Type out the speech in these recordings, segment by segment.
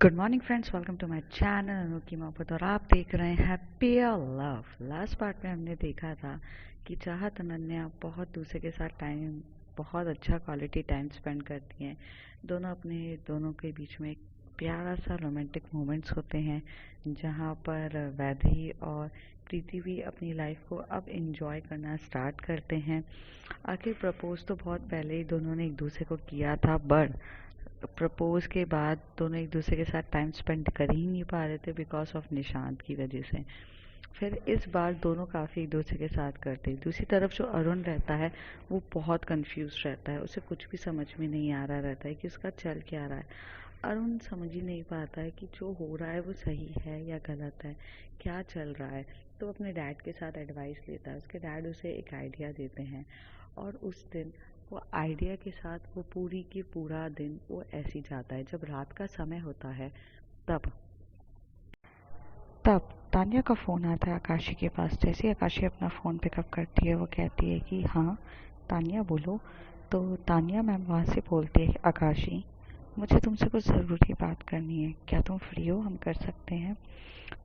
Good morning friends, welcome to my channel Anu की मोहब्बत। और आप देख रहे हैं हैप्पियर लव। लास्ट पार्ट में हमने देखा था कि चाहत अनन्या बहुत दूसरे के साथ टाइम, बहुत अच्छा क्वालिटी टाइम स्पेंड करती हैं। दोनों के बीच में एक प्यारा सा रोमांटिक मोमेंट्स होते हैं, जहाँ पर वैदेही और प्रीति भी अपनी लाइफ को अब एंजॉय करना स्टार्ट करते हैं। आखिर प्रपोज तो बहुत पहले ही दोनों ने एक दूसरे को किया था, बट प्रपोज के बाद दोनों एक दूसरे के साथ टाइम स्पेंड कर ही नहीं पा रहे थे बिकॉज ऑफ निशांत की वजह से। फिर इस बार दोनों काफ़ी एक दूसरे के साथ करते। दूसरी तरफ जो अरुण रहता है वो बहुत कंफ्यूज रहता है, उसे कुछ भी समझ में नहीं आ रहा रहता है कि उसका चल क्या रहा है। अरुण समझ ही नहीं पाता है कि जो हो रहा है वो सही है या गलत है, क्या चल रहा है। तो अपने डैड के साथ एडवाइस लेता है, उसके डैड उसे एक आइडिया देते हैं और उस दिन वो आइडिया के साथ वो पूरी की पूरा दिन वो ऐसे ही जाता है। जब रात का समय होता है तब तब तान्या का फ़ोन आता है आकाशी के पास। जैसे ही आकाशी अपना फ़ोन पिकअप करती है वो कहती है कि हाँ तान्या बोलो। तो तान्या मैम वहाँ से बोलती है, आकाशी मुझे तुमसे कुछ ज़रूरी बात करनी है, क्या तुम फ्री हो, हम कर सकते हैं।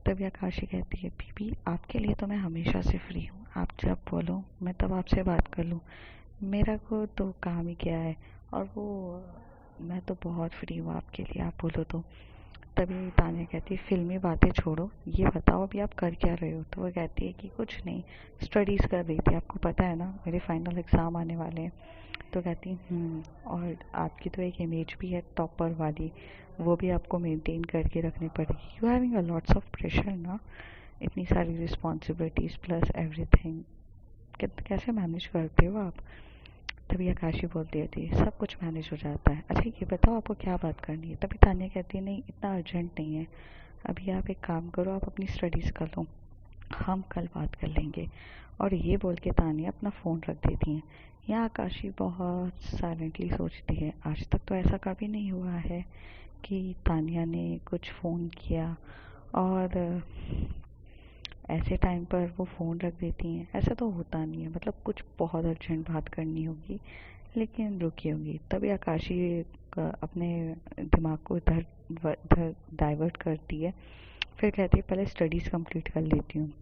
तभी आकाशी कहती है, बीबी आपके लिए तो मैं हमेशा से फ्री हूँ, आप जब बोलो मैं तब आपसे बात कर लूँ। मेरा को तो काम ही क्या है, और वो मैं तो बहुत फ्री हूँ आपके लिए, आप बोलो तो। तभी तान्या कहती है, फिल्मी बातें छोड़ो, ये बताओ अभी आप कर क्या रहे हो। तो वो कहती है कि कुछ नहीं, स्टडीज़ कर रही थी, आपको पता है ना मेरे फाइनल एग्ज़ाम आने वाले हैं। तो कहती और आपकी तो एक इमेज भी है टॉपर वाली, वो भी आपको मेंटेन करके रखनी पड़ेगी। You having a lots of pressure ना, इतनी सारी रिस्पॉन्सिबिलिटीज़ प्लस एवरीथिंग, कैसे मैनेज करते हो आप। तभी आकाशी बोलती थी, सब कुछ मैनेज हो जाता है। अच्छा ये बताओ आपको क्या बात करनी है। तभी तान्या कहती है, नहीं इतना अर्जेंट नहीं है, अभी आप एक काम करो, आप अपनी स्टडीज़ कर लो, हम कल बात कर लेंगे। और ये बोल के तान्या अपना फ़ोन रख देती हैं। यहाँ आकाशी बहुत साइलेंटली सोचती है, आज तक तो ऐसा कभी नहीं हुआ है कि तान्या ने कुछ फ़ोन किया और ऐसे टाइम पर वो फ़ोन रख देती हैं। ऐसा तो होता नहीं है, मतलब कुछ बहुत अर्जेंट बात करनी होगी लेकिन रुकी होगी। तभी आकाशी अपने दिमाग को इधर उधर डाइवर्ट करती है। फिर कहती है पहले स्टडीज़ कंप्लीट कर लेती हूँ।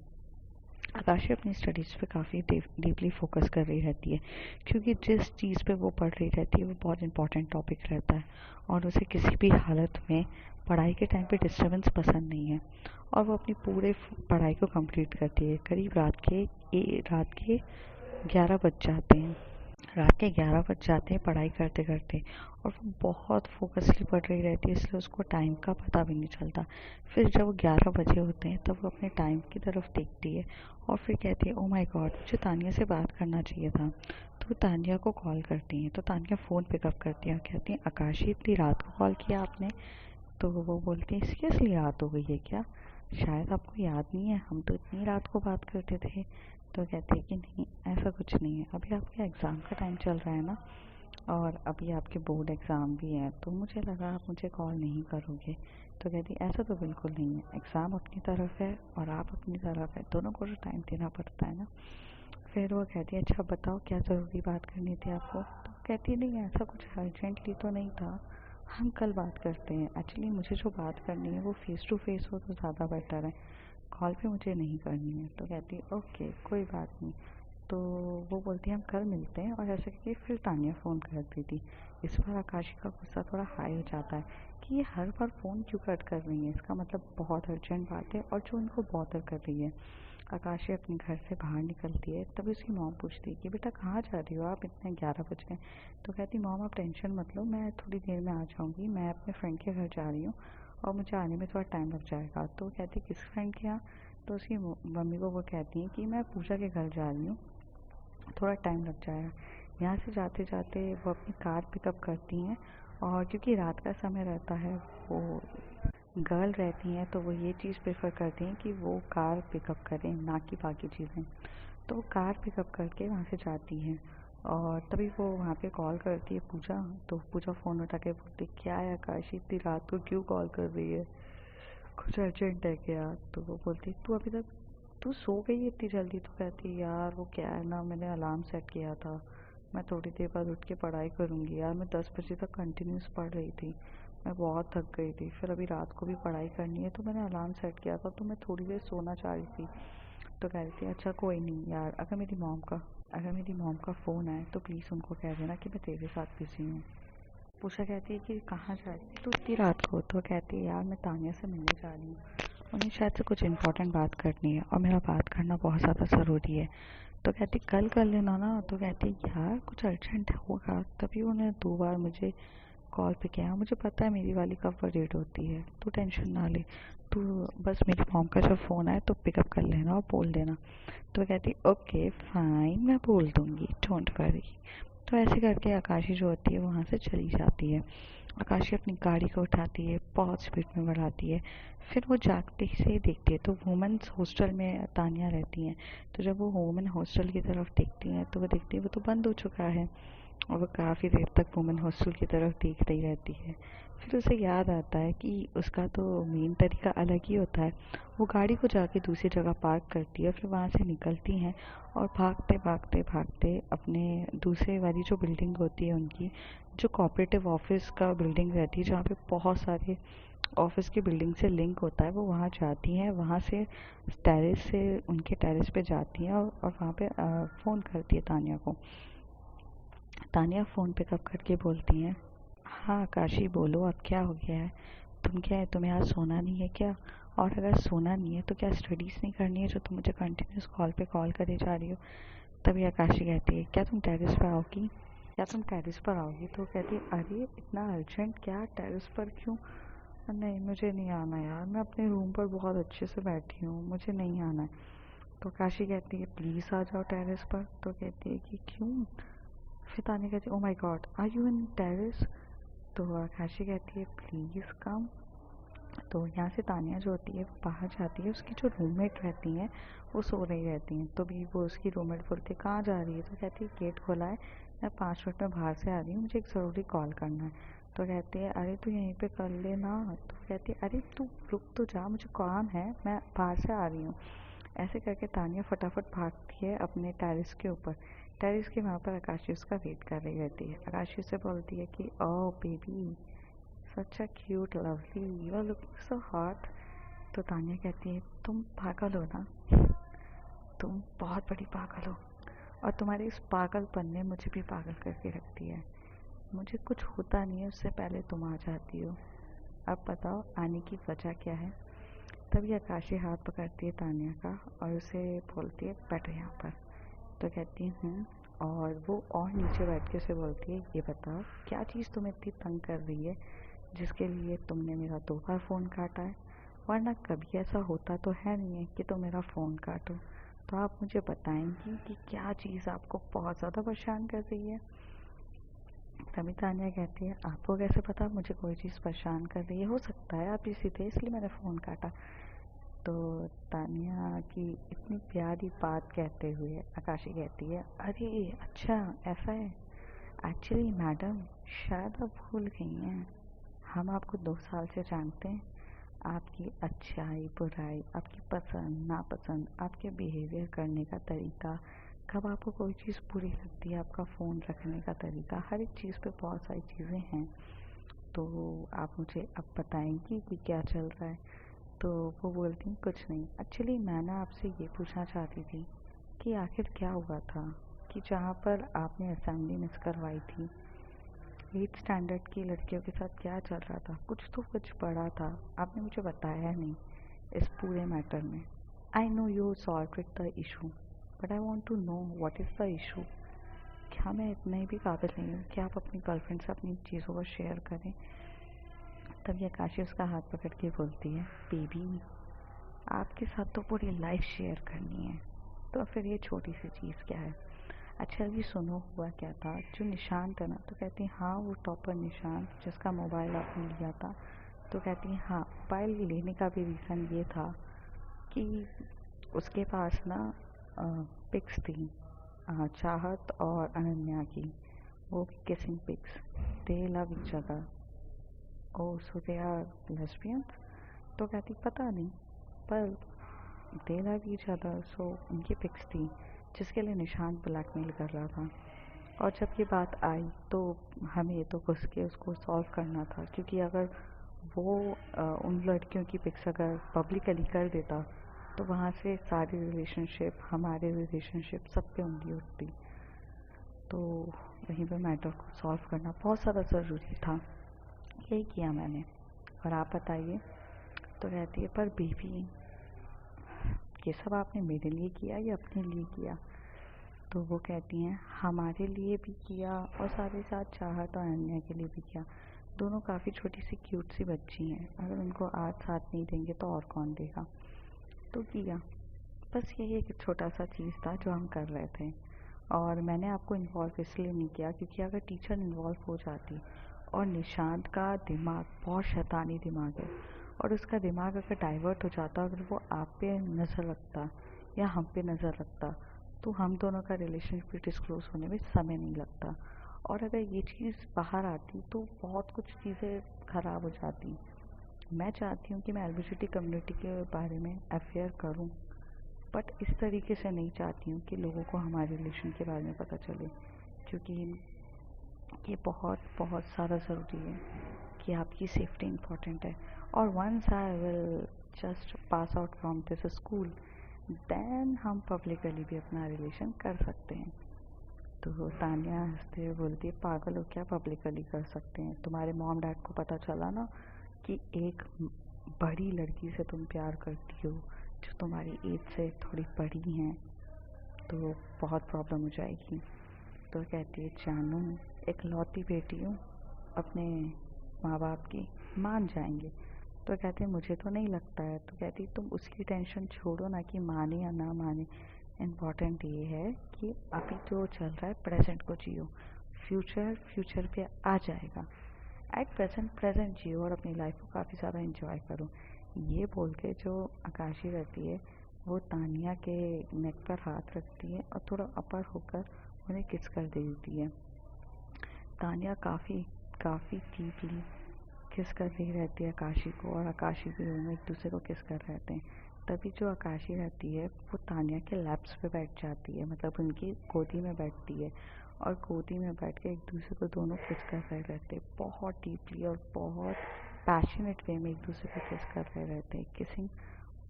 आकाशी अपनी स्टडीज़ पे काफ़ी डीपली फोकस कर रही रहती है, क्योंकि जिस चीज़ पे वो पढ़ रही रहती है वो बहुत इंपॉर्टेंट टॉपिक रहता है और उसे किसी भी हालत में पढ़ाई के टाइम पे डिस्टर्बेंस पसंद नहीं है। और वो अपनी पूरे पढ़ाई को कंप्लीट करती है। करीब रात के 11 बज जाते हैं। पढ़ाई करते करते, और वो बहुत फोकसली पढ़ रही रहती है, इसलिए उसको टाइम का पता भी नहीं चलता। फिर जब 11 बजे होते हैं तब वो अपने टाइम की तरफ देखती है और फिर कहती है, ओ माय गॉड मुझे तानिया से बात करना चाहिए था। तो तानिया को कॉल करती हैं। तो तानिया फ़ोन पिकअप करती है, कहती हैं आकाशी इतनी रात को कॉल किया आपने। तो वो बोलती है, सीरियसली रात हो गई है क्या, शायद आपको याद नहीं है, हम तो इतनी रात को बात करते थे। तो कहती है कि नहीं ऐसा कुछ नहीं है, अभी आपके एग्ज़ाम का टाइम चल रहा है ना, और अभी आपके बोर्ड एग्ज़ाम भी हैं, तो मुझे लगा आप मुझे कॉल नहीं करोगे। तो कहती ऐसा तो बिल्कुल नहीं है, एग्ज़ाम अपनी तरफ है और आप अपनी तरफ है, दोनों को तो टाइम देना पड़ता है ना। फिर वो कहती है, अच्छा बताओ क्या ज़रूरी बात करनी थी आपको। तो कहती नहीं ऐसा कुछ अर्जेंटली तो नहीं था, हम कल बात करते हैं। एक्चुअली मुझे जो बात करनी है वो फ़ेस टू फेस हो तो ज़्यादा बेटर है, कॉल पे मुझे नहीं करनी है। तो कहती है ओके कोई बात नहीं। तो वो बोलती है हम कल मिलते हैं, और ऐसे करके फिर तानिया फ़ोन करती थी। इस बार आकाशी का गुस्सा थोड़ा हाई हो जाता है कि ये हर बार फ़ोन क्यों कट कर रही है, इसका मतलब बहुत अर्जेंट बात है और जो इनको बॉदर कर रही है। आकाशी अपने घर से बाहर निकलती है, तभी उसकी मॉम पूछती है कि बेटा कहाँ जा रही हो आप, इतने 11 बज गए। तो कहती मॉम आप टेंशन मत लो, मैं थोड़ी देर में आ जाऊँगी, मैं अपने फ्रेंड के घर जा रही हूँ और मुझे आने में थोड़ा टाइम लग जाएगा। तो कहती किस फ्रेंड के यहाँ। तो उसकी मम्मी को वो कहती हैं कि मैं पूजा के घर जा रही हूँ, थोड़ा टाइम लग जाएगा। यहाँ से जाते जाते वो अपनी कार पिकअप करती हैं, और क्योंकि रात का समय रहता है, वो गर्ल रहती हैं, तो वो ये चीज़ प्रेफर करती हैं कि वो कार पिकअप करें ना कि बाकी चीज़ें। तो वो कार पिकअप करके वहाँ से जाती हैं, और तभी वो वहाँ पे कॉल करती है पूजा। तो पूजा फ़ोन उठा के बोलती क्या है आकाशी इतनी रात को क्यों कॉल कर रही है, कुछ अर्जेंट है क्या। तो वो बोलती तू अभी तक तू सो गई है इतनी जल्दी। तो कहती यार वो क्या है ना, मैंने अलार्म सेट किया था, मैं थोड़ी देर बाद उठ के पढ़ाई करूँगी यार, मैं 10 बजे तक कंटिन्यूस पढ़ रही थी, मैं बहुत थक गई थी, फिर अभी रात को भी पढ़ाई करनी है तो मैंने अलार्म सेट किया था, तो मैं थोड़ी देर सोना चाह रही थी। तो कह रही थी अच्छा कोई नहीं यार, अगर मेरी मॉम का फ़ोन आए तो प्लीज़ उनको कह देना कि मैं तेरे साथ बिज़ी हूँ। पूछा, कहती है कि कहाँ जा रही है तो इतनी रात को? तो कहती है यार मैं तानिया से मिलने जा रही हूँ, उन्हें शायद से कुछ इंपॉर्टेंट बात करनी है और मेरा बात करना बहुत ज़्यादा ज़रूरी है। तो कहती कल कर लेना ना। तो कहती यार कुछ अर्जेंट होगा, तभी उन्हें 2 बार मुझे कॉल पे किया। मुझे पता है मेरी वाली कब वर्रिड होती है, तू टेंशन ना ले, तू बस मेरी मॉम का जब फ़ोन आए तो पिकअप कर लेना और बोल देना। तो कहती ओके फाइन, मैं बोल दूँगी, डोंट वरी। तो ऐसे करके आकाशी जो होती है वहाँ से चली जाती है। आकाशी अपनी गाड़ी को उठाती है, बहुत स्पीड में बढ़ाती है। फिर वो जागते ही से ही देखती है तो वुमेन्स हॉस्टल में तानिया रहती हैं। तो जब वो वुमेन हॉस्टल की तरफ देखती हैं तो वो देखती है वो तो बंद हो चुका है, और वो काफ़ी देर तक वुमेन हॉस्टल की तरफ देखती रहती है। फिर उसे याद आता है कि उसका तो मेन तरीका अलग ही होता है। वो गाड़ी को जाके दूसरी जगह पार्क करती है, फिर वहाँ से निकलती हैं और भागते भागते भागते अपने दूसरे वाली जो बिल्डिंग होती है उनकी, जो कोऑपरेटिव ऑफिस का बिल्डिंग रहती है जहाँ पे बहुत सारे ऑफिस की बिल्डिंग से लिंक होता है, वो वहाँ जाती हैं। वहाँ से टेरेस से उनके टेरेस पे जाती हैं और वहाँ पे फ़ोन करती है तानिया को। तानिया फ़ोन पिकअप करके बोलती हैं, हाँ आकाशी बोलो, अब क्या हो गया है? तुम क्या है, तुम्हें आज सोना नहीं है क्या? और अगर सोना नहीं है तो क्या स्टडीज़ नहीं करनी है जो तुम मुझे कंटिन्यूस कॉल पे कॉल करे जा रही हो? तभी आकाशी कहती है क्या तुम टेरेस पर आओगी? तो कहती है अरे इतना अर्जेंट क्या, टेरेस पर क्यों? नहीं मुझे नहीं आना यार, मैं अपने रूम पर बहुत अच्छे से बैठी हूँ, मुझे नहीं आना है। तो आकाशी कहती है प्लीज़ आ जाओ टेरेस पर। तो कहती है कि क्यों? फिर तानिया कहती है oh my god are you in terrace? तो आकाशी कहती है प्लीज़ कम। तो यहाँ से तानिया जो होती है वो बाहर जाती है, उसकी जो रूममेट रहती हैं वो सो रही रहती हैं। तो भी वो उसकी रूममेट बोलती है कहाँ जा रही है? तो कहती है गेट खोला है, मैं 5 मिनट में बाहर से आ रही हूँ, मुझे एक ज़रूरी कॉल करना है। तो कहती है अरे तू यहीं पे कर ले ना। तो कहती है अरे तू रुक तो जा, मुझे काम है, मैं बाहर से आ रही हूँ। ऐसे करके तानिया फटाफट भागती है अपने टेरेस के ऊपर। टेरेस के वहाँ पर आकाशी उसका वेट कर रही रहती है। आकाशी से बोलती है कि oh baby, such a cute lovely, you are looking so hot. तो तानिया कहती है तुम पागल हो ना, तुम बहुत बड़ी पागल हो, और तुम्हारे इस पागलपन ने मुझे भी पागल करके रख दिया है। मुझे कुछ होता नहीं है उससे पहले तुम आ जाती हो। अब बताओ आने की वजह क्या है? तभी आकाशी हाथ पकड़ती है तानिया का और उसे बोलती है बैठो यहाँ पर। तो कहती है और वो और नीचे बैठ के उसे बोलती है ये बताओ क्या चीज़ तुम्हें इतनी तंग कर रही है जिसके लिए तुमने मेरा 2 बार फ़ोन काटा है? वरना कभी ऐसा होता तो है नहीं है कि तुम मेरा फ़ोन काटो। तो आप मुझे बताएंगी कि क्या चीज़ आपको बहुत ज़्यादा परेशान कर रही है? तभी तानिया कहती है आपको कैसे पता मुझे कोई चीज़ परेशान कर रही है? हो सकता है आप बिज़ी थे इसलिए मैंने फ़ोन काटा। तो तानिया की इतनी प्यारी बात कहते हुए आकाशी कहती है अरे अच्छा ऐसा है, एक्चुअली मैडम शायद आप भूल गई हैं, हम आपको 2 साल से जानते हैं। आपकी अच्छाई बुराई, आपकी पसंद नापसंद, आपके बिहेवियर करने का तरीका, कब आपको कोई चीज़ बुरी लगती है, आपका फ़ोन रखने का तरीका, हर एक चीज़ पे बहुत सारी चीज़ें हैं। तो आप मुझे अब बताएंगी कि क्या चल रहा है? तो वो बोलती हैं कुछ नहीं, एक्चुअली मैं ना आपसे ये पूछना चाहती थी कि आखिर क्या हुआ था कि जहाँ पर आपने असेंबली मिस करवाई थी, 8th स्टैंडर्ड की लड़कियों के साथ क्या चल रहा था? कुछ तो कुछ बड़ा था, आपने मुझे बताया नहीं इस पूरे मैटर में। I know you solve the issue, but I want to know what is the issue. क्या मैं इतने भी काबिल नहीं हूँ कि आप अपनी गर्लफ्रेंड से अपनी चीज़ों को शेयर करें? तब ये आकाशी उसका हाथ पकड़ के बोलती है बेबी, आपके साथ तो पूरी लाइफ शेयर करनी है, तो फिर ये छोटी सी चीज़ क्या है? अच्छा अभी सुनो हुआ क्या था, जो निशान था ना। तो कहती हाँ वो टॉपर निशान जिसका मोबाइल आपने लिया था। तो कहती हाँ मोबाइल लेने का भी रीज़न ये था कि उसके पास ना पिक्स थी, चाहत और अनन्या की, वो भी kissing pics, they love each other. Oh so they are lesbians? तो कहती पता नहीं, पर they love each other, so उनकी पिक्स थी जिसके लिए निशांत ब्लैकमेल कर रहा था। और जब ये बात आई तो हमें तो घुस के उसको सॉल्व करना था, क्योंकि अगर वो उन लड़कियों की पिक्स अगर पब्लिकली कर देता तो वहाँ से सारी रिलेशनशिप, हमारे रिलेशनशिप सब पे उंगली उठती। तो वहीं पर मैटर को सॉल्व करना बहुत ज़्यादा ज़रूरी था। यही किया मैंने। और आप बताइए। तो कहती है पर बेबी, ये सब आपने मेरे लिए किया या अपने लिए किया? तो वो कहती हैं हमारे लिए भी किया और साथ ही साथ चाहत और अनन्या के लिए भी किया। दोनों काफ़ी छोटी सी क्यूट सी बच्ची हैं, अगर उनको आज साथ नहीं देंगे तो और कौन देगा। तो किया। बस यही एक छोटा सा चीज़ था जो हम कर रहे थे। और मैंने आपको इन्वॉल्व इसलिए नहीं किया क्योंकि अगर टीचर इन्वॉल्व हो जाती, और निशांत का दिमाग बहुत शैतानी दिमाग है, और उसका दिमाग अगर डाइवर्ट हो जाता, अगर वो आप पे नज़र रखता या हम पे नज़र रखता, तो हम दोनों का रिलेशनशिप डिस्क्लोज होने में समय नहीं लगता। और अगर ये चीज़ बाहर आती तो बहुत कुछ चीज़ें ख़राब हो जाती। मैं चाहती हूँ कि मैं एलजीबीटी कम्युनिटी के बारे में अफेयर करूँ, बट इस तरीके से नहीं चाहती हूँ कि लोगों को हमारे रिलेशन के बारे में पता चले, क्योंकि ये बहुत बहुत ज़्यादा ज़रूरी है कि आपकी सेफ्टी इम्पॉर्टेंट है। और once I will just pass out from this school, then हम पब्लिकली भी अपना रिलेशन कर सकते हैं। तो तानिया हंसते हुए बोलती है पागल हो क्या, पब्लिकली कर सकते हैं? तुम्हारे मॉम डैड को पता चला ना कि एक बड़ी लड़की से तुम प्यार करती हो जो तुम्हारी एज से थोड़ी बड़ी हैं, तो बहुत प्रॉब्लम हो जाएगी। तो कहती है जानू, एक लौती बेटी हूँ, अपने माँ बाप की मान जाएंगे। तो कहते हैं मुझे तो नहीं लगता है। तो कहती तुम उसकी टेंशन छोड़ो ना कि माने या ना माने, इम्पॉर्टेंट ये है कि अभी जो चल रहा है प्रेजेंट को जियो, फ्यूचर फ्यूचर पे आ जाएगा। एट प्रेजेंट प्रेजेंट जियो और अपनी लाइफ को काफ़ी ज़्यादा इंजॉय करो। ये बोल के जो आकाशी रहती है वो तानिया के नेक पर हाथ रखती है और थोड़ा अपर होकर उन्हें किस कर देती है। तानिया काफ़ी काफ़ी डीपली किस कर रही रहती है आकाशी को, और आकाशी भी दोनों एक दूसरे को किस कर रहते हैं। तभी जो आकाशी रहती है वो तानिया के लैप्स पे बैठ जाती है, मतलब उनकी गोदी में बैठती है, और गोदी में बैठ के एक दूसरे को दोनों किस कर रहे रहते हैं बहुत डीपली और बहुत पैशनेट वे में एक दूसरे को किस कर रहे रहते हैं। किसिंग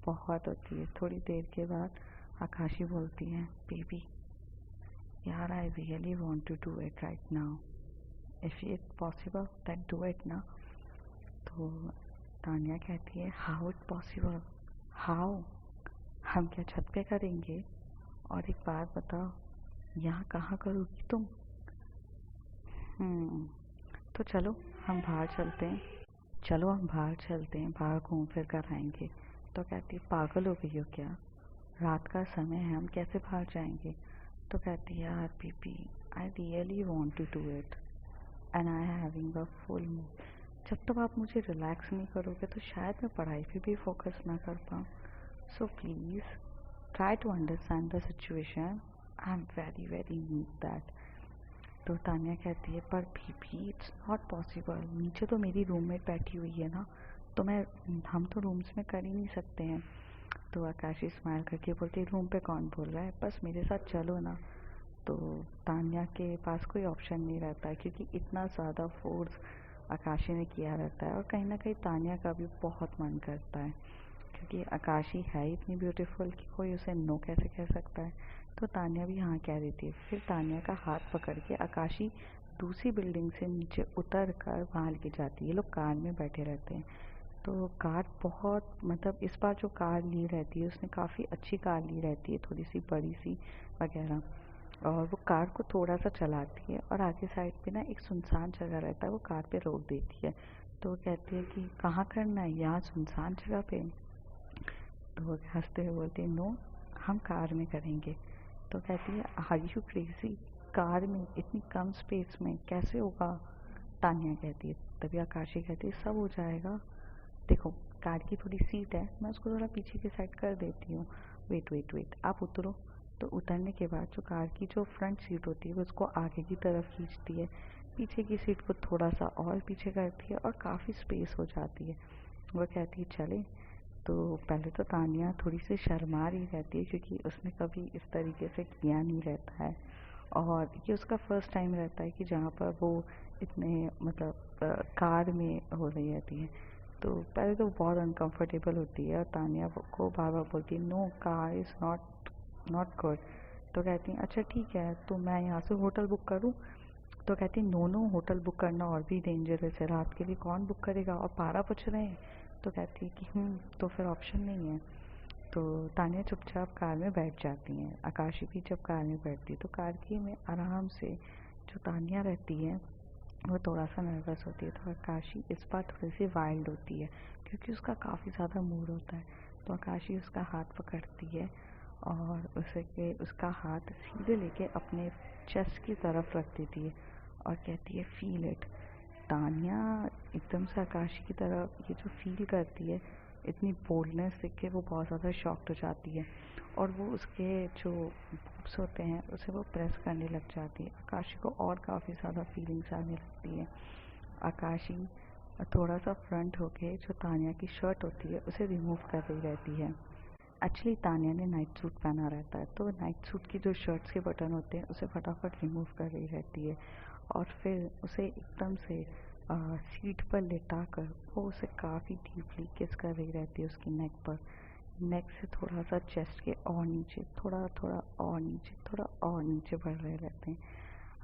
बहुत होती है। थोड़ी देर के बाद आकाशी बोलती है बेबी यार, I really want to do it right now, if it possible then do it ना। तो तानिया कहती है हाउ इट पॉसिबल, हाउ, हम क्या छत पे करेंगे? और एक बात बताओ, यहाँ कहाँ करोगी तुम? तो चलो हम बाहर चलते हैं, चलो हम बाहर चलते हैं, बाहर घूम फिर कर आएंगे। तो कहती पागल हो गई हो क्या, रात का समय है, हम कैसे बाहर जाएंगे? तो कहती यार baby, I really want to do it and I having a full mood. जब तक आप मुझे रिलैक्स नहीं करोगे तो शायद मैं पढ़ाई पे भी फोकस ना कर पाऊँ। So please try to understand the situation, I am very very need that. तो तानिया कहती है पर भी इट्स नॉट पॉसिबल, नीचे तो मेरी रूममेट बैठी हुई है ना, तो हम तो रूम्स में कर ही नहीं सकते हैं। तो आकाशी स्माइल करके बोलती है रूम पे कौन बोल रहा है, बस मेरे साथ चलो ना। तो तानिया के पास कोई ऑप्शन नहीं रहता है, क्योंकि इतना ज़्यादा फोर्स आकाशी ने किया रहता है, और कहीं ना कहीं तानिया का भी बहुत मन करता है, क्योंकि आकाशी है इतनी ब्यूटीफुल कि कोई उसे नो कैसे कह सकता है। तो तानिया भी हाँ कह रही थी। फिर तानिया का हाथ पकड़ के आकाशी दूसरी बिल्डिंग से नीचे उतर कर वहाँ लेके जाती है। ये लोग कार में बैठे रहते हैं। तो कार बहुत, मतलब इस बार जो कार ली रहती है उसने काफ़ी अच्छी कार ली रहती है, थोड़ी सी बड़ी सी वगैरह, और वो कार को थोड़ा सा चलाती है और आगे साइड पे ना एक सुनसान जगह रहता है, वो कार पे रोक देती है। तो वो कहती है कि कहाँ करना है, यहाँ सुनसान जगह पे? तो वो हंसते हुए बोलती है नो, हम कार में करेंगे। तो कहती है आर यू क्रेजी, कार में इतनी कम स्पेस में कैसे होगा? तानिया कहती है। तभी आकाशी कहती है सब हो जाएगा, देखो कार की थोड़ी सीट है, मैं उसको थोड़ा पीछे की साइड कर देती हूँ। वेट वेट वेट, आप उतरो। तो उतरने के बाद जो कार की जो फ्रंट सीट होती है वो उसको आगे की तरफ खींचती है, पीछे की सीट को थोड़ा सा और पीछे करती है, और काफ़ी स्पेस हो जाती है। वो कहती है चले। तो पहले तो तानिया थोड़ी सी शर्मा रही रहती है, क्योंकि उसने कभी इस तरीके से किया नहीं रहता है, और ये उसका फर्स्ट टाइम रहता है कि जहाँ पर वो इतने मतलब कार में हो रही रहती है। तो पहले तो बहुत अनकंफर्टेबल होती है और तानिया को बार बार बोलती है no car is not not good. तो कहती हैं अच्छा ठीक है तो मैं यहाँ से होटल बुक करूँ। तो कहती है नो नो होटल बुक करना और भी डेंजरस है, रात के लिए कौन बुक करेगा और 12 बज रहे हैं। तो कहती है कि तो फिर ऑप्शन नहीं है। तो तानिया चुपचाप कार में बैठ जाती हैं। आकाशी भी जब कार में बैठती है तो कार की में आराम से जो तानिया रहती है वो थोड़ा सा नर्वस होती है। तो आकाशी इस बार थोड़ी सी वाइल्ड होती है क्योंकि उसका काफ़ी ज़्यादा मूड होता है। तो आकाशी उसका हाथ पकड़ती है और उसका हाथ सीधे लेके अपने चेस्ट की तरफ रख देती है और कहती है फील इट। तानिया एकदम से आकाशी की तरफ ये जो फील करती है, इतनी बोल्डनेस देख के वो बहुत ज़्यादा शॉक्ड हो जाती है और वो उसके जो बूब्स होते हैं उसे वो प्रेस करने लग जाती है। आकाशी को और काफ़ी ज़्यादा फीलिंग्स आने लगती है। आकाशी थोड़ा सा फ्रंट होके जो तानिया की शर्ट होती है उसे रिमूव कर रही रहती है। एक्चुअली तानिया ने नाइट सूट पहना रहता है तो नाइट सूट की जो शर्ट्स के बटन होते हैं उसे फटाफट रिमूव कर रही रहती है और फिर उसे एकदम से सीट पर लेटा कर वो उसे काफ़ी डीपली किस कर रही रहती है उसकी नेक पर। नेक से थोड़ा सा चेस्ट के और नीचे, थोड़ा थोड़ा और नीचे, थोड़ा और नीचे बढ़ रहे रहते हैं।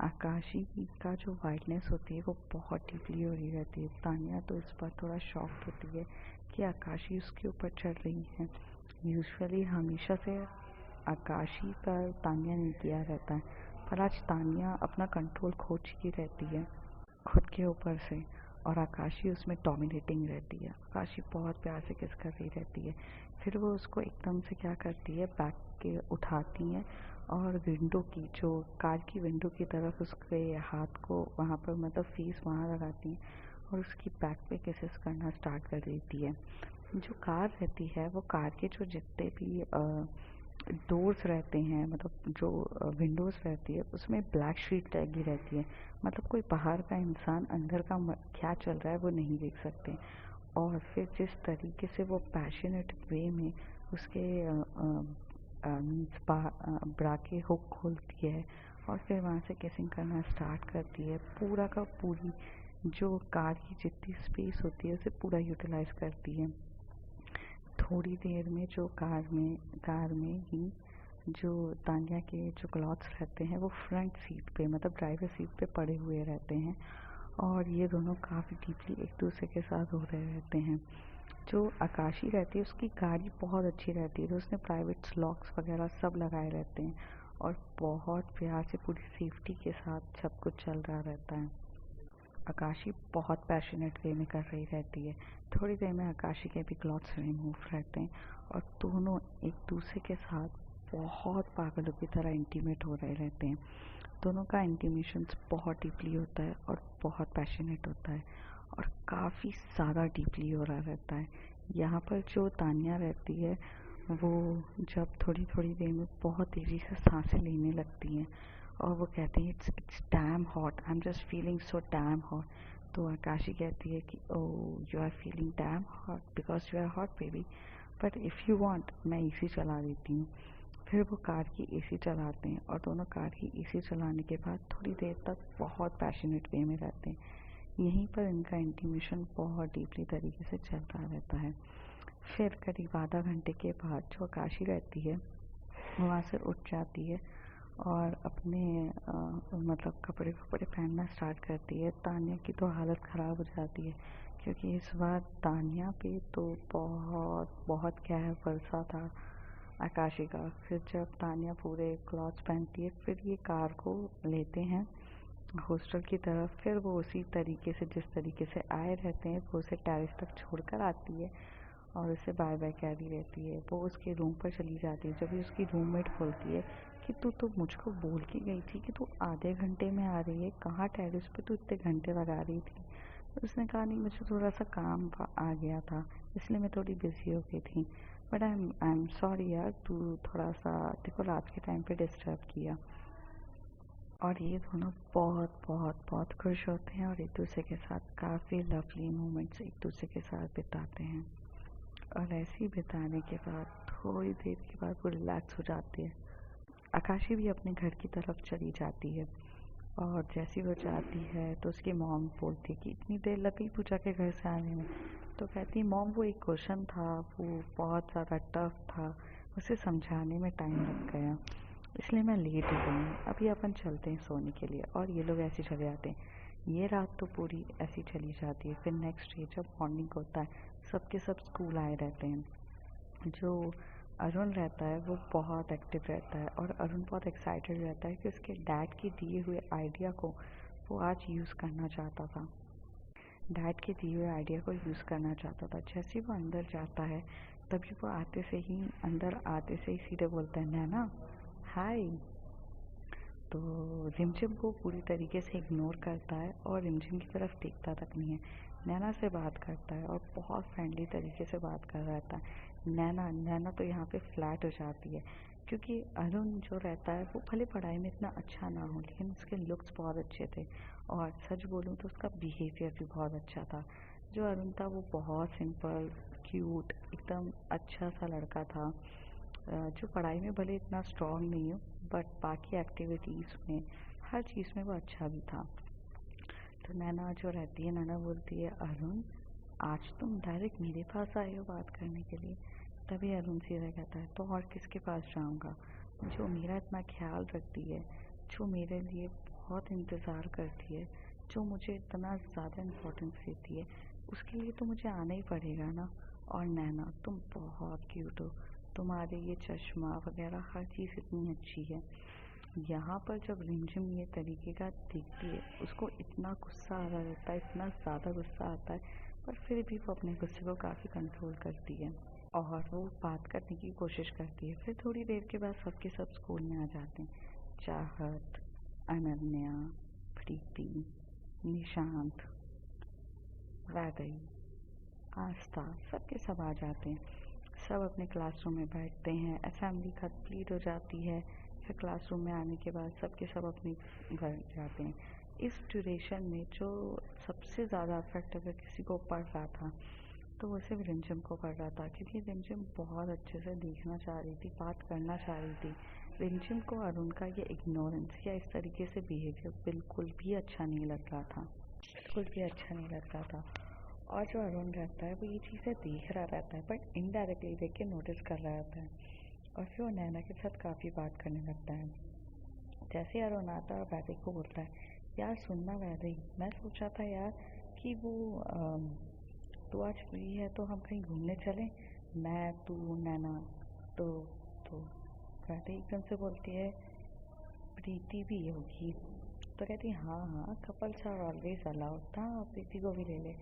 आकाशी का जो वाइटनेस होती है वो बहुत डीपली हो रही रहती है। तानिया तो इस बार थोड़ा शॉक्ड होती है कि आकाशी उसके ऊपर चढ़ रही है। यूजुअली हमेशा से आकाशी पर तानिया ने किया रहता है पर आज तानिया अपना कंट्रोल खो चुकी रहती है खुद के ऊपर से और आकाशी उसमें डोमिनेटिंग रहती है। आकाशी बहुत प्यार से किस कर रही रहती है। फिर वो उसको एकदम से क्या करती है, बैक के उठाती हैं और विंडो की जो कार की विंडो की तरफ उसके हाथ को वहाँ पर मतलब फेस वहाँ लगाती हैं और उसकी बैक पे किसेस करना स्टार्ट कर देती है। जो कार रहती है वो कार के जो जितने भी डोर्स रहते हैं मतलब जो विंडोज़ रहती है उसमें ब्लैक शीट लगी रहती है। मतलब कोई बाहर का इंसान अंदर का क्या चल रहा है वो नहीं देख सकते। और फिर जिस तरीके से वो पैशनेट वे में उसके ब्रा के हुक खोलती है और फिर वहाँ से किसिंग करना स्टार्ट करती है, पूरा का पूरी जो कार की जितनी स्पेस होती है उसे पूरा यूटिलाइज करती है। थोड़ी देर में जो कार में ही जो तानिया के जो क्लॉथ्स रहते हैं वो फ्रंट सीट पे मतलब ड्राइवर सीट पे पड़े हुए रहते हैं और ये दोनों काफ़ी डीपली एक दूसरे के साथ हो रहे रहते हैं। जो आकाशी रहती है उसकी गाड़ी बहुत अच्छी रहती है तो उसने प्राइवेट लॉक्स वगैरह सब लगाए रहते हैं और बहुत प्यार से पूरी सेफ्टी के साथ सब कुछ चल रहा रहता है। आकाशी बहुत पैशनेट वे में कर रही रहती है। थोड़ी देर में आकाशी के भी क्लॉथ्स रिमूव रहते हैं और दोनों एक दूसरे के साथ बहुत पागलों की तरह इंटीमेट हो रहे रहते हैं। दोनों का इंटीमेशन बहुत डीपली होता है और बहुत पैशनेट होता है और काफ़ी ज़्यादा डीपली हो रहा रहता है। यहाँ पर जो तानिया रहती है वो जब थोड़ी थोड़ी देर में बहुत तेज़ी से सांसें लेने लगती हैं और वो कहती है it's damn hot, I am just feeling so damn hot. तो आकाशी कहती है कि oh you are feeling damn hot because you are hot baby, but if you want मैं एसी चला देती हूँ। फिर वो कार की एसी चलाते हैं और दोनों कार की एसी चलाने के बाद थोड़ी देर तक बहुत पैशनेट वे में रहते हैं। यहीं पर इनका इंटीमेशन बहुत डीपली तरीके से चल रहा रहता है। फिर करीब आधा घंटे के बाद जो आकाशी रहती है वहाँ से उठ जाती है और अपने मतलब कपड़े वपड़े पहनना स्टार्ट करती है। तानिया की तो हालत ख़राब हो जाती है क्योंकि इस बार तानिया पे तो बहुत बहुत कहर बरसा था आकाशी का। फिर जब तानिया पूरे क्लॉथ्स पहनती है फिर ये कार को लेते हैं हॉस्टल की तरफ। फिर वो उसी तरीके से जिस तरीके से आए रहते हैं वो उसे टेरेस तक छोड़कर आती है और उसे बाय बाय कह रही रहती है। वो उसके रूम पर चली जाती है। जब भी उसकी रूममेट बोलती है कि तू तो मुझको बोल के गई थी कि तू आधे घंटे में आ रही है, कहाँ टेरेस पे तू इतने घंटे लगा रही थी। तो उसने कहा नहीं मुझे थोड़ा सा काम आ गया था इसलिए मैं थोड़ी बिजी हो गई थी, बट आई एम सॉरी यार, तू थोड़ा सा देखो रात के टाइम पे डिस्टर्ब किया। और ये दोनों बहुत बहुत बहुत खुश होते हैं और एक दूसरे के साथ काफ़ी लवली मोमेंट्स एक दूसरे के साथ बिताते हैं। और ऐसे ही बिताने के बाद थोड़ी देर के बाद वो रिलैक्स हो जाते हैं आकाशी भी अपने घर की तरफ चली जाती है। और जैसी वो जाती है तो उसकी मॉम बोलती है कि इतनी देर लग गई पूजा के घर से आने में। तो कहती है मॉम वो एक क्वेश्चन था, वो बहुत ज़्यादा टफ था, उसे समझाने में टाइम लग गया, इसलिए मैं लेट हो गई हूँ। अभी अपन चलते हैं सोने के लिए। और ये लोग ऐसे चले जाते हैं। ये रात तो पूरी ऐसी चली जाती है। फिर नेक्स्ट डे जब मॉर्निंग होता है, सबके सब स्कूल आए रहते हैं। जो अरुण रहता है वो बहुत एक्टिव रहता है और अरुण बहुत एक्साइटेड रहता है कि उसके डैड के दिए हुए आइडिया को वो आज यूज़ करना चाहता था। डैड के दिए हुए आइडिया को यूज़ करना चाहता था। जैसे वो अंदर जाता है तभी वो अंदर आते से ही सीधे बोलता है नैना हाय। तो रिमझिम को पूरी तरीके से इग्नोर करता है और रिमझिम की तरफ देखता तक नहीं है। नैना से बात करता है और बहुत फ्रेंडली तरीके से बात कर रहा था। नैना तो यहाँ पे फ्लैट हो जाती है, क्योंकि अरुण जो रहता है वो भले पढ़ाई में इतना अच्छा ना हो लेकिन उसके लुक्स बहुत अच्छे थे। और सच बोलूँ तो उसका बिहेवियर भी बहुत अच्छा था। जो अरुण था वो बहुत सिंपल, क्यूट, एकदम अच्छा सा लड़का था। जो पढ़ाई में भले इतना स्ट्रांग नहीं हो बट बाकी एक्टिविटीज़ में हर चीज़ में वो अच्छा भी था। तो नैना जो रहती है, नैना बोलती है अरुण आज तुम डायरेक्ट मेरे पास आए हो बात करने के लिए। तभी अरुण सीधा कहता है तो और किसके पास जाऊंगा, जो मेरा इतना ख्याल रखती है, जो मेरे लिए बहुत इंतज़ार करती है, जो मुझे इतना ज़्यादा इम्पोर्टेंस देती है, उसके लिए तो मुझे आना ही पड़ेगा ना। और नैना तुम बहुत क्यूट हो, तुम्हारे ये चश्मा वगैरह हर चीज़ इतनी अच्छी है। यहाँ पर जब रिमझिम ये तरीके का देखती है उसको इतना गुस्सा आ रहा रहता है, इतना ज़्यादा गुस्सा आता है, पर फिर भी वो अपने गुस्से को काफ़ी कंट्रोल करती है और वो बात करने की कोशिश करती है। फिर थोड़ी देर के बाद सबके सब स्कूल में आ जाते हैं। चाहत, अनन्या, प्रीति, निशांत, वैदई, आस्था, सबके सब आ जाते हैं। सब अपने क्लासरूम में बैठते हैं। असेंबली कंप्लीट हो जाती है। फिर क्लासरूम में आने के बाद सबके सब अपने घर जाते हैं। इस ड्यूरेशन में जो सबसे ज़्यादा अफेक्ट अगर किसी को पड़ रहा था तो वो सिर्फ रिमझिम को पड़ रहा था, क्योंकि रिमझिम बहुत अच्छे से देखना चाह रही थी, बात करना चाह रही थी। रिमझिम को अरुण का ये इग्नोरेंस या इस तरीके से बिहेवियर बिल्कुल भी अच्छा नहीं लग रहा था, बिल्कुल भी अच्छा नहीं लग रहा था। और जो अरुण रहता है वो ये चीज़ें देख रहा रहता है बट इनडायरेक्टली देख के नोटिस कर रहा रहता है। और फिर वो नैना के साथ काफ़ी बात करने लगता है। जैसे अरुण आता है वैदई को बोलता है यार सुनना वैदई, मैं सोचा था यार कि वो तू आज फ्री है तो हम कहीं घूमने चलें, मैं तू नैना। तो तो वैदई एकदम से बोलती है प्रीति भी होगी। तो कहती है हाँ हाँ कपल्स आर ऑलवेज अलाउड था, प्रीति को भी ले ले।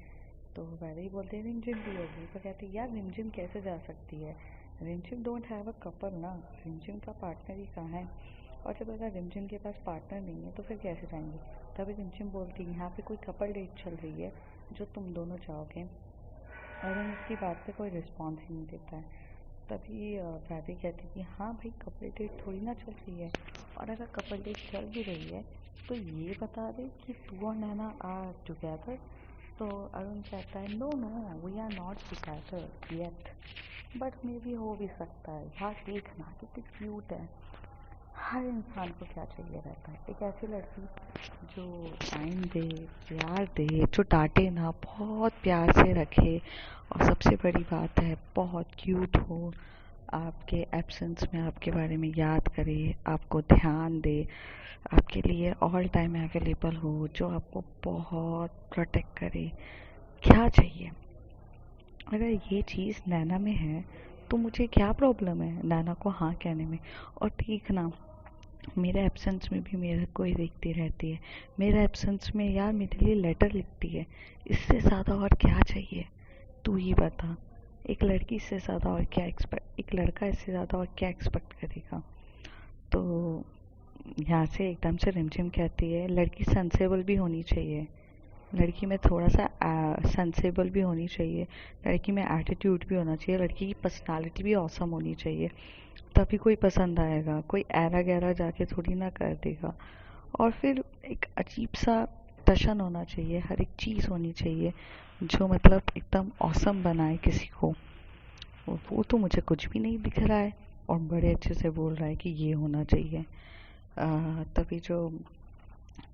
तो वैदई बोलते हैं रिमझिम भी होगी। तो कहती है यार रिमझिम कैसे जा सकती है, रिमझिम डोंट हैव अ कपल ना, रिमझिम का पार्टनर ही कहाँ है। और जब अगर रिमझिम के पास पार्टनर नहीं है तो फिर कैसे जाएंगे। तभी रिमझिम बोलती है यहाँ पे कोई कपल डेट चल रही है जो तुम दोनों जाओगे। और उन उसकी बात पे कोई रिस्पॉन्स ही नहीं देता है। तभी वैदई कहती है कि हाँ भाई कपल डेट थोड़ी ना चल रही है, और अगर कपल डेट चल भी रही है तो ये बता दे कि तू और नैना आर टुगेदर। तो अरुण कहता है no no we are not together yet, but maybe हो भी सकता है। यार देखना कितनी क्यूट है। हर इंसान को क्या चाहिए रहता है, एक ऐसी लड़की जो टाइम दे, प्यार दे, जो डांटे ना, बहुत प्यार से रखे, और सबसे बड़ी बात है बहुत क्यूट हो, आपके एब्सेंस में आपके बारे में याद करे, आपको ध्यान दे, आपके लिए ऑल टाइम अवेलेबल हो, जो आपको बहुत प्रोटेक्ट करे। क्या चाहिए। अगर ये चीज़ नैना में है तो मुझे क्या प्रॉब्लम है नैना को हाँ कहने में। और ठीक ना, मेरे एब्सेंस में भी मेरे को ही देखती रहती है, मेरे एब्सेंस में यार मेरे लिए लेटर लिखती है। इससे ज़्यादा और क्या चाहिए, तू ही बता। एक लड़की इससे ज़्यादा और क्या एक्सपेक्ट, एक लड़का इससे ज़्यादा और क्या एक्सपेक्ट करेगा। तो यहाँ से एकदम से रिमझिम कहती है लड़की सेंसेबल भी होनी चाहिए, लड़की में थोड़ा सा सेंसेबल भी होनी चाहिए, लड़की में एटीट्यूड भी होना चाहिए, लड़की की पर्सनालिटी भी ऑसम होनी चाहिए, तभी कोई पसंद आएगा। कोई ऐरा गैरा जाके थोड़ी ना कर देगा। और फिर एक अजीब सा टशन होना चाहिए, हर एक चीज़ होनी चाहिए जो मतलब एकदम ऑसम बनाए किसी को। वो तो मुझे कुछ भी नहीं दिख रहा है। और बड़े अच्छे से बोल रहा है कि ये होना चाहिए। तभी जो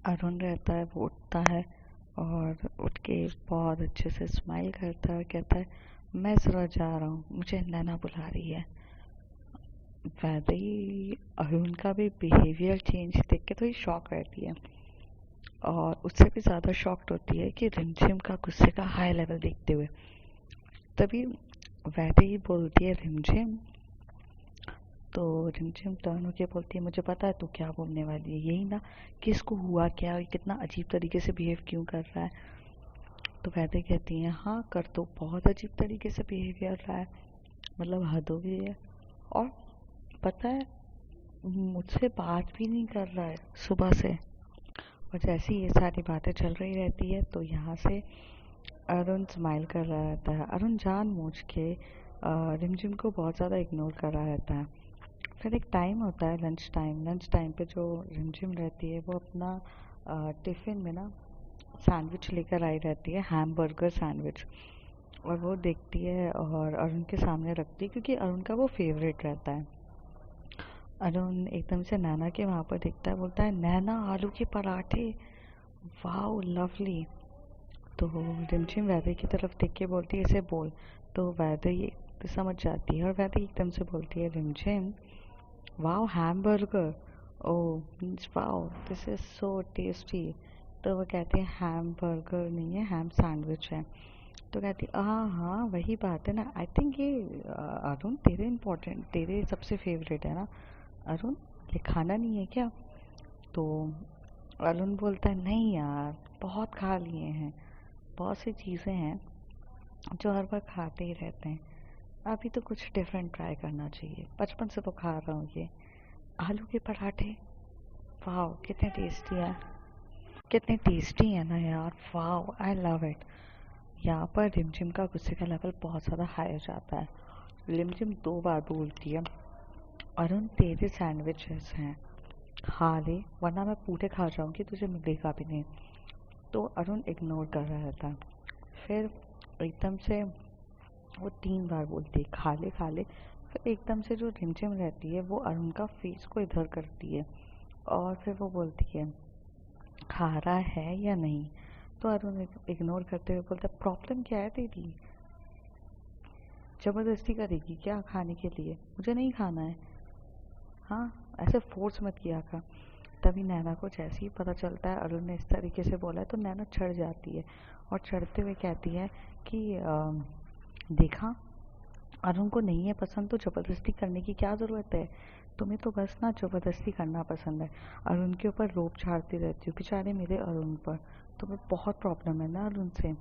अरुण रहता है वो उठता है और उठ के बहुत अच्छे से स्माइल करता है और कहता है मैं ज़रा जा रहा हूँ, मुझे नैना बुला रही है। वैसे ही अरुण का भी बिहेवियर चेंज देख के थोड़ी शॉक रहती है और उससे भी ज़्यादा शॉक्ड होती है कि रिमझिम का गुस्से का हाई लेवल देखते हुए। तभी वैसे ही बोलती है रिमझिम, तो रिमझिम टर्न होके बोलती है मुझे पता है तू क्या बोलने वाली है, यही ना कि इसको हुआ क्या और कितना अजीब तरीके से बिहेव क्यों कर रहा है। तो वैसे कहती हैं हाँ कर तो बहुत अजीब तरीके से बिहेवियर रहा है, मतलब हद हो गई है। और पता है मुझसे बात भी नहीं कर रहा है सुबह से। और जैसे ही ये सारी बातें चल रही रहती है तो यहाँ से अरुण स्माइल कर रहा रहता है। अरुण जानबूझ के रिमझिम को बहुत ज़्यादा इग्नोर कर रहा रहता है। फिर एक टाइम होता है लंच टाइम पे जो रिमझिम रहती है वो अपना टिफ़िन में ना सैंडविच लेकर आई रहती है, हैमबर्गर सैंडविच। और वो देखती है और अरुण के सामने रखती है क्योंकि अरुण का वो फेवरेट रहता है। अरुण एकदम से नैना के वहाँ पर देखता है, बोलता है नैना आलू के पराठे, वाओ लवली। तो रिमझिम वैदे की तरफ देख के बोलती है इसे बोल। तो वैदे तो समझ जाती है और वैदे एकदम से बोलती है रिमझिम wow hamburger, oh means wow this is so tasty. तो वो कहते हैं हैम बर्गर नहीं है, हैम सैंडविच है। तो कहती हाँ हाँ वही बात है ना, आई थिंक ये अरुण तेरे सबसे फेवरेट है ना अरुण, ये खाना नहीं है क्या? तो अरुण बोलता है नहीं यार बहुत खा लिए हैं, बहुत सी चीज़ें हैं जो हर बार खाते ही रहते हैं, अभी तो कुछ डिफरेंट ट्राई करना चाहिए, बचपन से तो खा रहा हूँ ये आलू के पराठे, वाह कितने टेस्टी है, कितने टेस्टी है ना यार, वाह आई लव इट। यहाँ पर रिमझिम का गुस्से का लेवल बहुत ज़्यादा हाई हो जाता है। रिमझिम 2 बार बोलती है अरुण तेरे सैंडविचेस हैं, खा ले वरना मैं पूरे खा जाऊंगी, तुझे मिलेगा भी नहीं। तो अरुण इग्नोर कर रहा था। फिर एकदम से वो 3 बार बोलती है खा ले। फिर एकदम से जो रिमझिम रहती है वो अरुण का फेस को इधर करती है और फिर वो बोलती है खा रहा है या नहीं। तो अरुण इग्नोर करते हुए बोलता है प्रॉब्लम क्या है तेरी, ज़बरदस्ती करेगी क्या खाने के लिए, मुझे नहीं खाना है, हाँ ऐसे फोर्स मत किया कर। तभी नैना को जैसे ही पता चलता है अरुण ने इस तरीके से बोला है तो नैना चढ़ जाती है और चढ़ते हुए कहती है कि देखा अरुण को नहीं है पसंद तो ज़बरदस्ती करने की क्या ज़रूरत है, तुम्हें तो बस ना ज़बरदस्ती करना पसंद है, अरुण के ऊपर रोब झाड़ती रहती हो बेचारे मेरे अरुण पर, तुम्हें बहुत प्रॉब्लम है ना अरुण से।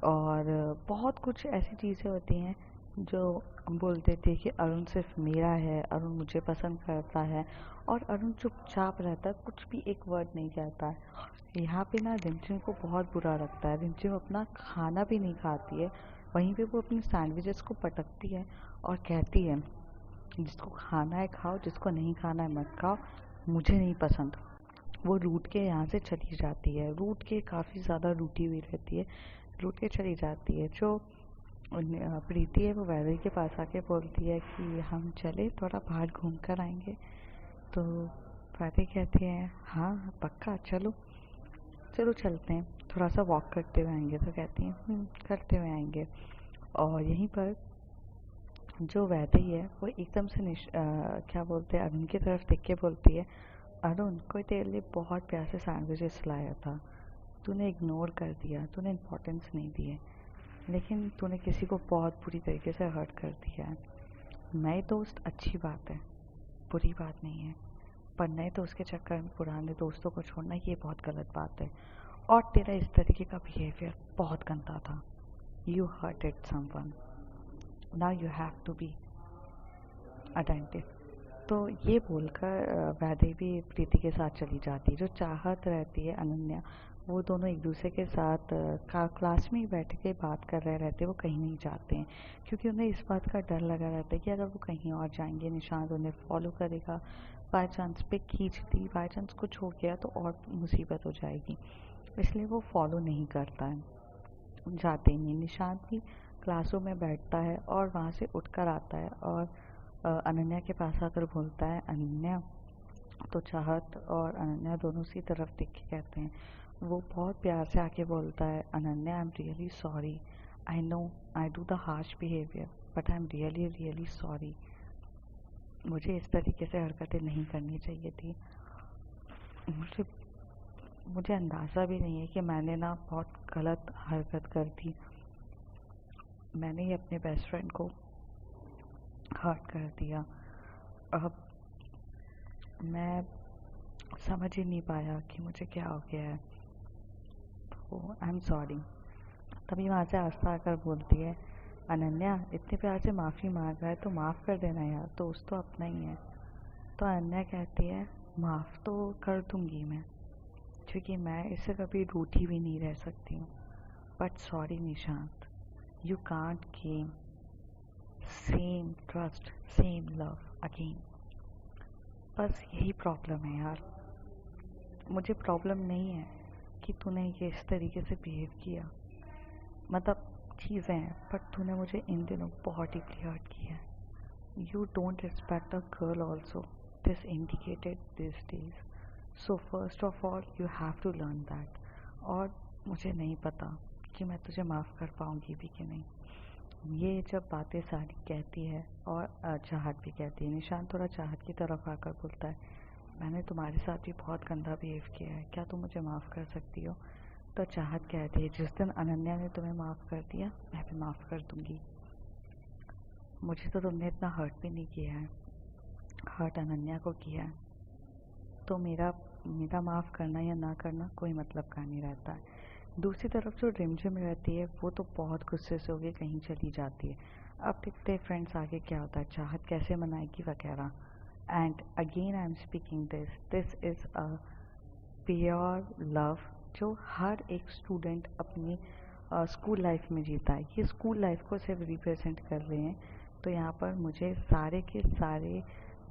और बहुत कुछ ऐसी चीज़ें होती हैं जो हम बोलते थे कि अरुण सिर्फ मेरा है, अरुण मुझे पसंद करता है, और अरुण चुपचाप रहता है, कुछ भी एक वर्ड नहीं कहता है। यहाँ पे ना रिमझिम को बहुत बुरा लगता है, रिमझिम अपना खाना भी नहीं खाती है, वहीं पे वो अपनी सैंडविचेस को पटकती है और कहती है जिसको खाना है खाओ, जिसको नहीं खाना है मत खाओ, मुझे नहीं पसंद। वो रूठ के यहाँ से चली जाती है, रूठ के काफ़ी ज़्यादा रूठी हुई रहती है, रूठ के चली जाती है। जो प्रीति है वो वैदे के पास आके बोलती है कि हम चले थोड़ा बाहर घूम कर आएंगे। तो वैदे कहती है हाँ पक्का चलो, चलो चलते हैं, थोड़ा सा वॉक करते हुए आएंगे। तो कहती हैं करते हुए आएंगे। और यहीं पर जो वैदेही है वो एकदम से क्या बोलते हैं अरुण की तरफ देख के बोलती है अरुण कोई तेरे लिए बहुत प्यार से सैंडविचेस लाया था, तूने इग्नोर कर दिया, तूने इम्पोर्टेंस नहीं दिए, लेकिन तूने किसी को बहुत बुरी तरीके से हर्ट कर दिया है। नए दोस्त अच्छी बात है, बुरी बात नहीं है, पर नए दोस्त के चक्कर में पुराने दोस्तों को छोड़ना ये बहुत गलत बात है, और तेरा इस तरीके का बिहेवियर बहुत गंदा था। You hurted someone, now you have to be attentive. तो ये बोलकर वैदे भी प्रीति के साथ चली जाती है। जो चाहत रहती है अनन्या, वो दोनों एक दूसरे के साथ क्लास में ही बैठ के बात कर रहे रहते हैं, वो कहीं नहीं जाते हैं क्योंकि उन्हें इस बात का डर लगा रहता है कि अगर वो कहीं और जाएंगे निशांत उन्हें फॉलो करेगा, बाई चांस पिक खींच दी, बाई चांस कुछ हो गया तो और मुसीबत हो जाएगी, इसलिए वो फॉलो नहीं करता है, जाते ही नहीं। निशांत भी क्लासरूम में बैठता है और वहाँ से उठकर आता है और अनन्या के पास आकर बोलता है, अनन्या। तो चाहत और अनन्या दोनों उसी तरफ देख के कहते हैं। वो बहुत प्यार से आके बोलता है, Ananya, I am really sorry, I know I do the harsh behaviour, but I am really really sorry. मुझे इस तरीके से हरकतें नहीं करनी चाहिए थी। मुझे मुझे अंदाज़ा भी नहीं है कि मैंने ना बहुत गलत हरकत कर दी। मैंने ही अपने बेस्ट फ्रेंड को हर्ट कर दिया। अब मैं समझ ही नहीं पाया कि मुझे क्या हो गया है, तो आई एम सॉरी। तभी वहाँ से आस्था आकर बोलती है, अनन्या, इतने प्यार से माफ़ी मांग रहा है तो माफ़ कर देना यार, दोस्त तो अपना ही है। तो अनन्या कहती है, माफ़ तो कर दूंगी मैं, क्योंकि मैं इससे कभी रूठी भी नहीं रह सकती हूँ, but sorry Nishant, you can't gain same trust same love again. बस यही प्रॉब्लम है यार। मुझे प्रॉब्लम नहीं है कि तूने ये इस तरीके से बिहेव किया, मतलब चीज़ें हैं, बट तूने मुझे इन दिनों बहुत डीपली हर्ट किया है। You don't respect a girl also, this indicated this days, so first of all you have to learn that. और मुझे नहीं पता कि मैं तुझे माफ़ कर पाऊँगी भी कि नहीं। ये जब बातें सारी कहती है और चाहत भी कहती है, निशान थोड़ा चाहत की तरफ आकर बोलता है, मैंने तुम्हारे साथ भी बहुत गंदा बिहेव किया है, क्या तुम मुझे माफ़ कर सकती हो? तो चाहत कहती है, जिस दिन अनन्या ने तुम्हें माफ़ कर दिया, मैं भी माफ़ कर दूंगी। मुझे तो तुमने इतना हर्ट भी नहीं किया है, हर्ट अनन्या को किया है। तो मेरा मेरा माफ़ करना या ना करना कोई मतलब का नहीं रहता है। दूसरी तरफ जो रिमझिम रहती है, वो तो बहुत गुस्से से होके कहीं चली जाती है। अब देखते हैं फ्रेंड्स आगे क्या होता है, चाहत कैसे मनाएगी वगैरह। And again I am speaking this is a pure love जो हर एक स्टूडेंट अपनी स्कूल लाइफ में जीता है। ये स्कूल लाइफ को सिर्फ रिप्रेजेंट कर रहे हैं। तो यहाँ पर मुझे सारे के सारे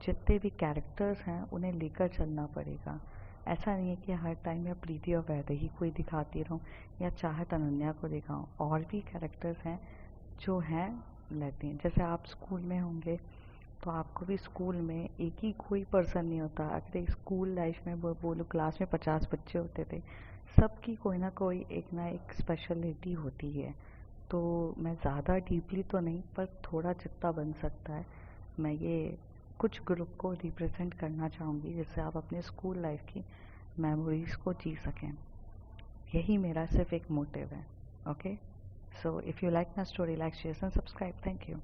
जितने भी कैरेक्टर्स हैं उन्हें लेकर चलना पड़ेगा। ऐसा नहीं है कि हर टाइम मैं प्रीति और वैदेही को ही दिखाती रहूँ या चाहत अनन्या को दिखाऊँ। और भी कैरेक्टर्स हैं जो हैं लेते हैं। जैसे आप स्कूल में होंगे तो आपको भी स्कूल में एक ही कोई पर्सन नहीं होता। अगर एक स्कूल लाइफ में बोलो क्लास में 50 बच्चे होते थे, सबकी कोई ना कोई एक ना एक स्पेशलिटी होती है। तो मैं ज़्यादा डीपली तो नहीं, पर थोड़ा जितना बन सकता है मैं ये कुछ ग्रुप को रिप्रेजेंट करना चाहूँगी, जिससे आप अपने स्कूल लाइफ की मेमोरीज़ को जी सकें। यही मेरा सिर्फ एक मोटिव है। Okay, so if you like my story, like share and subscribe. Thank you.